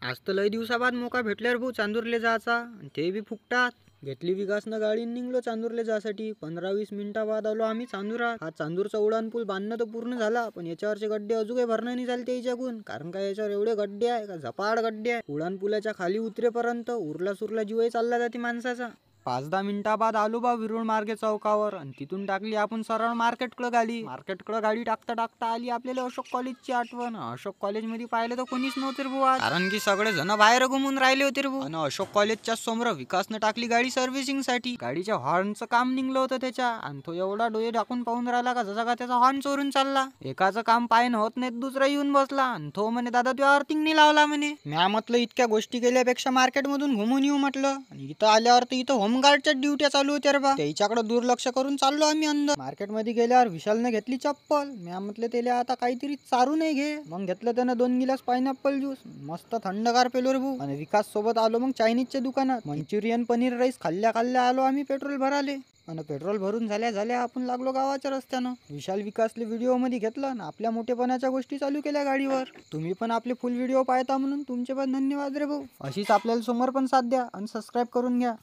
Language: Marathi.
आज तर लय दिवसाबाद मोका भेटल्यावर भाऊ चांदूरले जायचा आणि ते बी फुकटात. घेतली विकासनं गाडी निघलो चांदूरले जासाठी. 15-20 मिनिटाबाद आलो आम्ही चांदुरात. हा चांदूरचा उडान पूल बांधणं तर पूर्ण झाला, पण याच्यावरचे गड्डे अजून काही भरणं नाही झाले त्याच्याकडून. कारण का याच्यावर एवढे गड्डे आहे का झपाड गड्डे आहे. उडान पुलाच्या खाली उतरेपर्यंत उरला सुरला जीवही चालला जाते माणसाचा. 5-10 मिनिटाबाद आलो बा विरुळ मार्गे चौकावर आणि तिथून टाकली आपण सरळ मार्केटकडे गाडी. मार्केटकडे गाडी टाकता टाकता आली आपल्याला अशोक कॉलेजची आठवण. अशोक कॉलेजमध्ये पाहिलं तर कोणीच नव्हते रे बुवा, कारण की सगळे जण बाहेर घुमून राहिले होते रे बुवा. आणि अशोक कॉलेजच्या समोर विकासनं टाकली गाडी सर्व्हिसिंग साठी. गाडीच्या हॉर्नचं काम निघलं होतं त्याच्या, आणि तो एवढा डोळे टाकून पाहून राहिला का जसा का त्याचा हॉर्न चोरून चालला. एकाचं काम पायन होत नाही दुसरा येऊन बसला आणि तो म्हणे दादा तू अर्थिंग नाही लावला म्हणे. म्या म्हटलं इतक्या गोष्टी केल्यापेक्षा मार्केटमधून घुमून येऊ म्हटलं. आणि इथं आल्यावर तर इथं होमगार्डच्या ड्युट्या चालू होत्या रे बा. त्याच्याकडे दुर्लक्ष करून चाललो आम्ही अंदर. मार्केटमध्ये गेल्यावर विशालने घेतली चप्पल. म्या म्हटलं त्याला आता काहीतरी चारू नाही घे. मग घेतलं त्यानं 2 गिलास पायनॅपल ज्यूस. मस्त थंडगार पेलो रे भाऊ. आणि विकास सोबत आलो मग चायनीजच्या दुकानात. मंचुरियन पनीर राईस खाल्ल्या खाल्ल्या आलो आम्ही पेट्रोल भराले. आणि पेट्रोल भरून झाल्या आपण लागलो गावाच्या रस्त्यानं. विशाल विकासले व्हिडिओ मध्ये घेतलं आणि आपल्या मोठेपणाच्या गोष्टी चालू केल्या गाडीवर. तुम्ही पण आपले फुल व्हिडिओ पाहता म्हणून तुमचे पण धन्यवाद रे भाऊ. अशीच आपल्याला समोर पण साथ द्या आणि सबस्क्राईब करून घ्या.